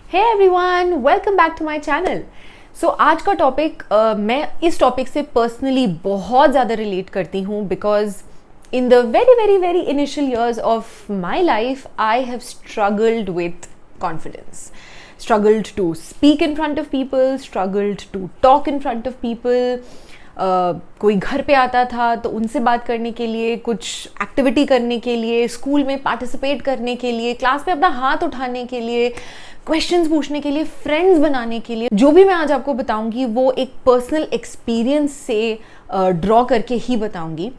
Hey everyone, welcome back to my channel. So आज का topic मैं इस टॉपिक से पर्सनली बहुत ज़्यादा रिलेट करती हूँ because in the very initial years of my life, I have struggled with confidence. Struggled to speak in front of people, struggled to talk in front of people. कोई घर पे आता था तो उनसे बात करने के लिए, कुछ एक्टिविटी करने के लिए, स्कूल में पार्टिसिपेट करने के लिए, क्लास में अपना हाथ उठाने के लिए, क्वेश्चंस पूछने के लिए, फ्रेंड्स बनाने के लिए, जो भी मैं आज आपको बताऊंगी वो एक पर्सनल एक्सपीरियंस से ड्रॉ करके ही बताऊंगी।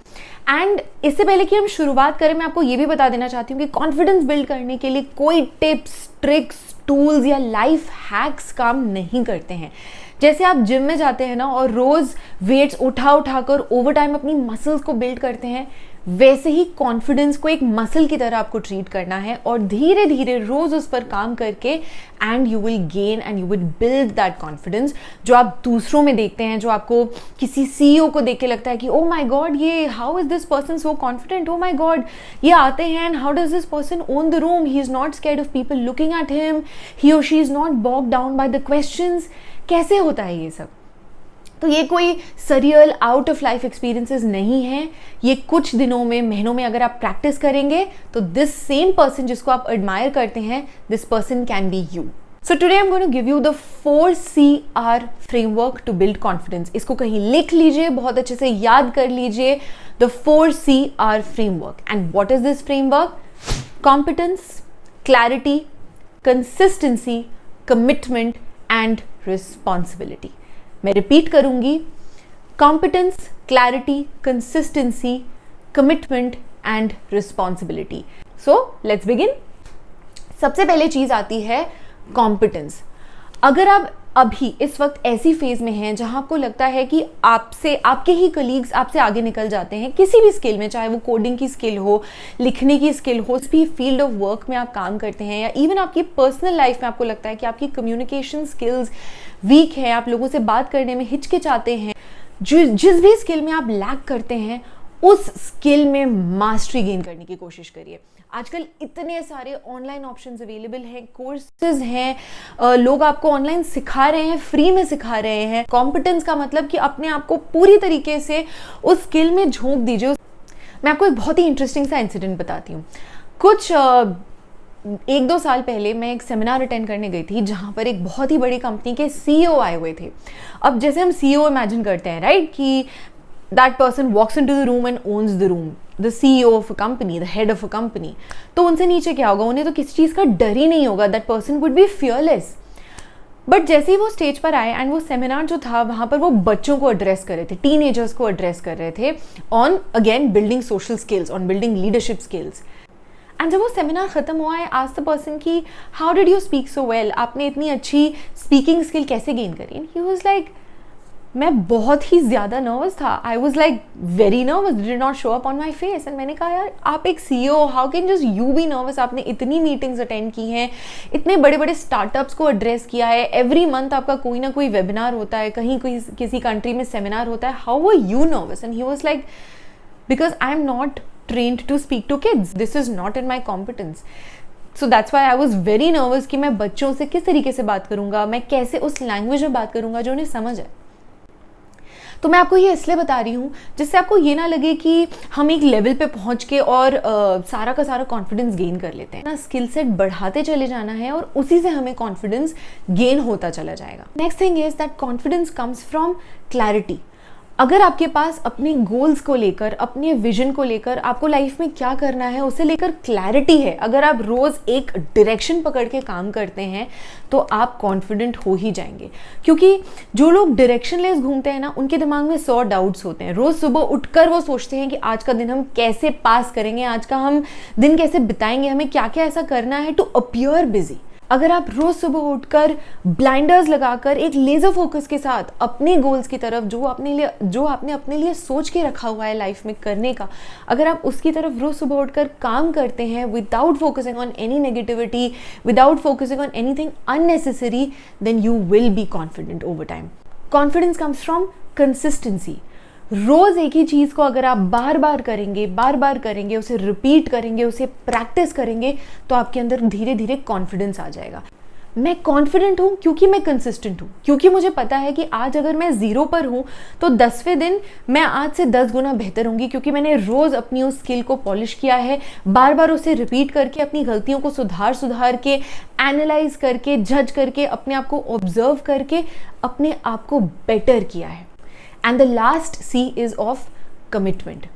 एंड इससे पहले कि हम शुरुआत करें, मैं आपको ये भी बता देना चाहती हूँ कि कॉन्फिडेंस बिल्ड करने के लिए कोई टिप्स, ट्रिक्स, टूल्स या लाइफ हैक्स काम नहीं करते हैं। जैसे आप जिम में जाते हैं ना और रोज वेट्स उठा कर ओवर टाइम अपनी मसल्स को बिल्ड करते हैं, वैसे ही कॉन्फिडेंस को एक मसल की तरह आपको ट्रीट करना है और धीरे धीरे रोज उस पर काम करके and you will gain and you will build that confidence जो आप दूसरों में देखते हैं, जो आपको किसी सीईओ को देख के लगता है कि ओ माय गॉड, ये how is this person so confident, oh my God ये आते हैं and how does this person own the room, he is not scared of people looking at him, he or she is not bogged down by the questions. कैसे होता है ये सब? तो ये कोई surreal out of life experiences नहीं है। ये कुछ दिनों में, महीनों में अगर आप प्रैक्टिस करेंगे तो दिस सेम पर्सन जिसको आप एडमायर करते हैं, this person can be you. So today I am going to give you the 4CR framework to build confidence. इसको कहीं लिख लीजिए, बहुत अच्छे से याद कर लीजिए, the 4CR framework. And what is this framework? Competence, clarity, consistency, commitment and responsibility. मैं रिपीट करूंगी, competence, clarity, consistency, commitment and responsibility. So let's begin. सबसे पहले चीज आती है कॉम्पिटेंस। अगर आप अभी इस वक्त ऐसी फेज में हैं जहां आपको लगता है कि आपसे, आपके ही कलीग्स आपसे आगे निकल जाते हैं किसी भी स्किल में, चाहे वो कोडिंग की स्किल हो, लिखने की स्किल हो, किसी भी फील्ड ऑफ वर्क में आप काम करते हैं, या इवन आपकी पर्सनल लाइफ में आपको लगता है कि आपकी कम्युनिकेशन स्किल्स वीक है, आप लोगों से बात करने में हिचकिचाते हैं, जिस भी स्किल में आप लैक करते हैं उस स्किल में मास्टरी गेन करने की कोशिश करिए। आजकल इतने सारे ऑनलाइन ऑप्शंस अवेलेबल हैं, कोर्सेज हैं, लोग आपको ऑनलाइन सिखा रहे हैं, फ्री में सिखा रहे हैं। कॉम्पिटेंस का मतलब कि अपने आप को पूरी तरीके से उस स्किल में झोंक दीजिए। मैं आपको एक बहुत ही इंटरेस्टिंग सा इंसिडेंट बताती हूँ। कुछ 1-2 साल पहले मैं एक सेमिनार अटेंड करने गई थी जहाँ पर एक बहुत ही बड़ी कंपनी के CEO आए हुए थे। अब जैसे हम CEO इमेजिन करते हैं, राइट, कि that person walks into the room and owns the room, the CEO of a company, the head of a company। तो उनसे नीचे क्या होगा? उन्हें तो किसी चीज़ का डर ही नहीं होगा। that person would be fearless। But जैसे ही वो स्टेज पर आए एंड वो सेमिनार जो था वहाँ पर वो बच्चों को एड्रेस कर रहे थे, टीनेजर्स को एड्रेस कर रहे थे on again building social skills, on building leadership skills. And जब वो सेमिनार खत्म हुआ है, आज द पर्सन की how did you speak so well, आपने इतनी अच्छी स्पीकिंग स्किल कैसे गेन करी? ही वाज लाइक, मैं बहुत ही ज़्यादा नर्वस था। I was like very nervous, did not show up on my face. And मैंने कहा, यार आप एक CEO, how can just you B nervous? आपने इतनी मीटिंग्स अटेंड की हैं, इतने बड़े बड़े स्टार्टअप्स को एड्रेस किया है, एवरी मंथ आपका कोई ना कोई वेबिनार होता है, कहीं कोई किसी कंट्री में सेमिनार होता है, how were you nervous? And he was like, because I am not trained to speak to kids, this is not in my competence. So that's why I was very nervous कि मैं बच्चों से किस तरीके से बात करूंगा, मैं कैसे उस लैंग्वेज में बात करूंगा जो उन्हें समझ है। तो मैं आपको ये इसलिए बता रही हूँ जिससे आपको ये ना लगे कि हम एक लेवल पे पहुँच के और सारा का सारा कॉन्फिडेंस गेन कर लेते हैं ना। स्किल सेट बढ़ाते चले जाना है और उसी से हमें कॉन्फिडेंस गेन होता चला जाएगा। Next thing is that confidence comes from clarity. अगर आपके पास अपने गोल्स को लेकर, अपने विजन को लेकर, आपको लाइफ में क्या करना है उसे लेकर क्लैरिटी है, अगर आप रोज एक डायरेक्शन पकड़ के काम करते हैं तो आप कॉन्फिडेंट हो ही जाएंगे। क्योंकि जो लोग डायरेक्शनलेस घूमते हैं ना, उनके दिमाग में 100 डाउट्स होते हैं। रोज सुबह उठकर वो सोचते हैं कि आज का दिन हम कैसे पास करेंगे, आज का हम दिन कैसे बिताएंगे, हमें क्या क्या ऐसा करना है टू अपीयर बिजी। अगर आप रोज सुबह उठकर ब्लाइंडर्स लगाकर एक लेजर फोकस के साथ अपने गोल्स की तरफ, जो आपने अपने लिए सोच के रखा हुआ है लाइफ में करने का, अगर आप उसकी तरफ रोज सुबह उठकर काम करते हैं without focusing on any negativity, without focusing on anything unnecessary, then you will be confident over time. Confidence comes from consistency. रोज एक ही चीज को अगर आप बार बार करेंगे, उसे रिपीट करेंगे, उसे प्रैक्टिस करेंगे, तो आपके अंदर धीरे धीरे कॉन्फिडेंस आ जाएगा। मैं कॉन्फिडेंट हूँ क्योंकि मैं कंसिस्टेंट हूँ, क्योंकि मुझे पता है कि आज अगर मैं 0 पर हूँ तो 10वें दिन मैं आज से 10 गुना बेहतर होंगी, क्योंकि मैंने रोज़ अपनी उस स्किल को पॉलिश किया है, बार बार उसे रिपीट करके अपनी गलतियों को सुधार के, एनालाइज करके, जज करके, अपने आप को ऑब्जर्व करके अपने आप को बेटर किया है। And the last C is of commitment.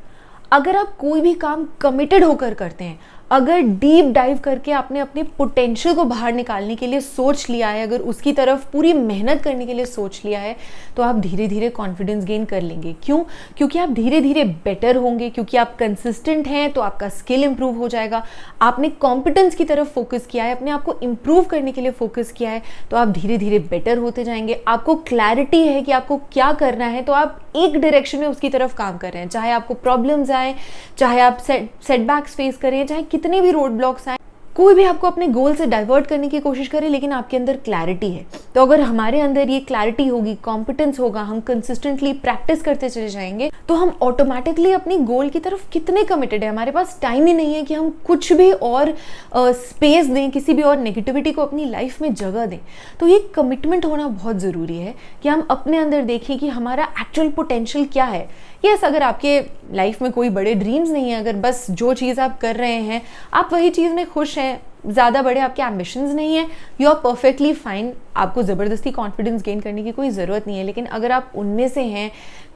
अगर आप कोई भी काम कमिटेड होकर करते हैं, अगर डीप डाइव करके आपने अपने पोटेंशियल को बाहर निकालने के लिए सोच लिया है, अगर उसकी तरफ पूरी मेहनत करने के लिए सोच लिया है, तो आप धीरे धीरे कॉन्फिडेंस गेन कर लेंगे। क्यों? क्योंकि आप धीरे धीरे बेटर होंगे, क्योंकि आप कंसिस्टेंट हैं तो आपका स्किल इंप्रूव हो जाएगा। आपने कॉम्पिटेंस की तरफ फोकस किया है, अपने आप को इंप्रूव करने के लिए फोकस किया है, तो आप धीरे धीरे बेटर होते जाएंगे। आपको क्लैरिटी है कि आपको क्या करना है, तो आप एक डायरेक्शन में उसकी तरफ काम कर रहे हैं। चाहे आपको प्रॉब्लम्स आए, चाहे आप सेटबैक्स फेस करें, चाहे कितने भी रोड ब्लॉक्स आए, कोई भी आपको अपने गोल से डाइवर्ट करने की कोशिश करे, लेकिन आपके अंदर क्लैरिटी है। तो अगर हमारे अंदर ये क्लैरिटी होगी, कॉम्पिटेंस होगा, हम कंसिस्टेंटली प्रैक्टिस करते चले जाएंगे, तो हम ऑटोमेटिकली अपनी गोल की तरफ कितने कमिटेड है। हमारे पास टाइम ही नहीं है कि हम कुछ भी और स्पेस दें, किसी भी और नेगेटिविटी को अपनी लाइफ में जगह दें। तो ये कमिटमेंट होना बहुत ज़रूरी है कि हम अपने अंदर देखें कि हमारा एक्चुअल पोटेंशियल क्या है। यस, अगर आपके लाइफ में कोई बड़े ड्रीम्स नहीं है, अगर बस जो चीज़ आप कर रहे हैं आप वही चीज़ में खुश हैं, ज़्यादा बड़े आपके एम्बिशंस नहीं है, यू आर परफेक्टली फाइन। आपको ज़बरदस्ती कॉन्फिडेंस गेन करने की कोई ज़रूरत नहीं है। लेकिन अगर आप उनमें से हैं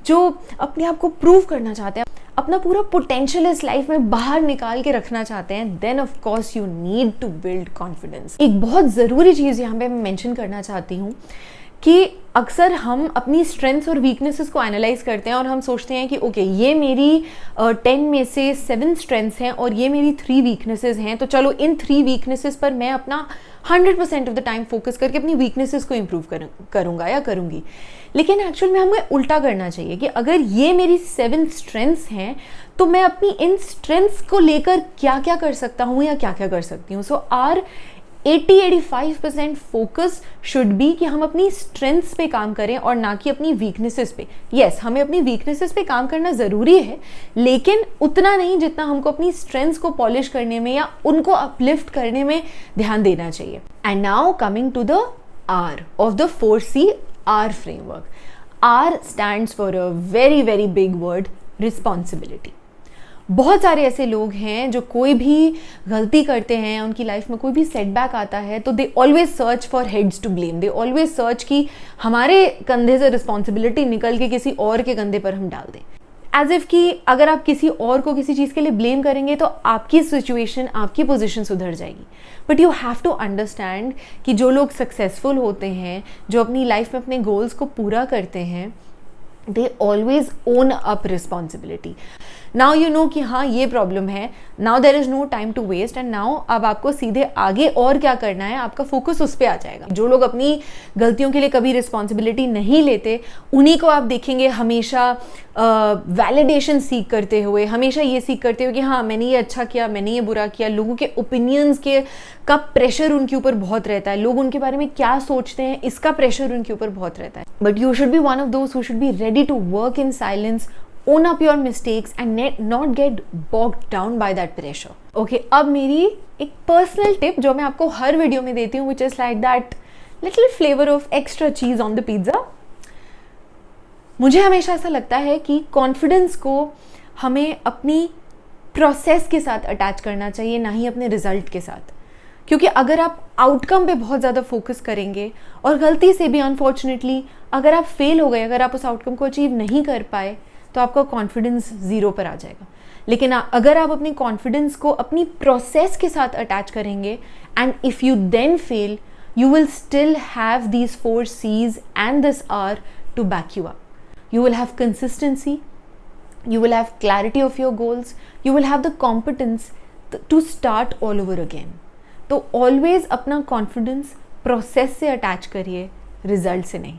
जो अपने आप को प्रूव करना चाहते हैं, अपना पूरा पोटेंशियल इस लाइफ में बाहर निकाल के रखना चाहते हैं, then of course you need to build confidence. एक बहुत ज़रूरी चीज़ यहाँ पे मैं मेंशन करना चाहती हूँ कि अक्सर हम अपनी स्ट्रेंथ्स और वीकनेसेस को एनालाइज करते हैं और हम सोचते हैं कि ओके, ये मेरी 10 में से 7 स्ट्रेंथ्स हैं और ये मेरी 3 वीकनेसेस हैं, तो चलो इन 3 वीकनेसेस पर मैं अपना 100% ऑफ द टाइम फोकस करके अपनी वीकनेसेस को इम्प्रूव करूँगा या करूँगी। लेकिन एक्चुअल में हमें उल्टा करना चाहिए कि अगर ये मेरी 7 स्ट्रेंथ्स हैं तो मैं अपनी इन स्ट्रेंथ्स को लेकर क्या क्या कर सकता हूँ या क्या क्या कर सकती हूँ। सो आर 80-85% फोकस शुड बी कि हम अपनी स्ट्रेंथ्स पे काम करें और ना कि अपनी वीकनेसेस पे। यस, हमें अपनी वीकनेसेस पे काम करना ज़रूरी है, लेकिन उतना नहीं जितना हमको अपनी स्ट्रेंथ्स को पॉलिश करने में या उनको अपलिफ्ट करने में ध्यान देना चाहिए। And now coming to the R of the 4C R framework. R stands for a very very big word, responsibility. बहुत सारे ऐसे लोग हैं जो कोई भी गलती करते हैं, उनकी लाइफ में कोई भी सेटबैक आता है, तो they always search for heads to blame. They always search कि हमारे कंधे से रिस्पॉन्सिबिलिटी निकल के किसी और के कंधे पर हम डाल दें, एज इफ कि अगर आप किसी और को किसी चीज़ के लिए ब्लेम करेंगे तो आपकी सिचुएशन, आपकी पोजीशन सुधर जाएगी। But you have to understand कि जो लोग सक्सेसफुल होते हैं, जो अपनी लाइफ में अपने गोल्स को पूरा करते हैं, they always own up responsibility. Now you know कि हाँ, ये प्रॉब्लम है, now there is no time to waste, and now अब आपको सीधे आगे और क्या करना है, आपका फोकस उस पर आ जाएगा। जो लोग अपनी गलतियों के लिए कभी रिस्पॉन्सिबिलिटी नहीं लेते, उन्हीं को आप देखेंगे हमेशा वैलिडेशन सीख करते हुए, हमेशा ये सीख करते हुए कि हाँ, मैंने ये अच्छा किया, मैंने ये बुरा किया। लोगों के ओपिनियंस के का प्रेशर उनके ऊपर बहुत रहता है, लोग उनके बारे में क्या सोचते हैं इसका प्रेशर उनके ऊपर बहुत रहता है। But you should be one of those who should be ready to work in silence, own up your mistakes and not get bogged down by that pressure. Okay, अब मेरी एक पर्सनल टिप जो मैं आपको हर वीडियो में देती हूँ, which is like that little flavor of extra cheese on the pizza. मुझे हमेशा ऐसा लगता है कि कॉन्फिडेंस को हमें अपनी प्रोसेस के साथ अटैच करना चाहिए, ना ही अपने रिजल्ट के साथ। क्योंकि अगर आप आउटकम पे बहुत ज़्यादा फोकस करेंगे और गलती से भी अनफॉर्चुनेटली अगर आप फेल हो गए, अगर आप उस आउटकम को अचीव नहीं कर पाए, तो आपका कॉन्फिडेंस 0 पर आ जाएगा। लेकिन अगर आप अपनी कॉन्फिडेंस को अपनी प्रोसेस के साथ अटैच करेंगे, and if you then fail, you will still have these 4 C's and this R to back you up. You will have consistency, you will have clarity of your goals, you will have the competence to start all over again. तो always अपना confidence process से attach करिए, result से नहीं।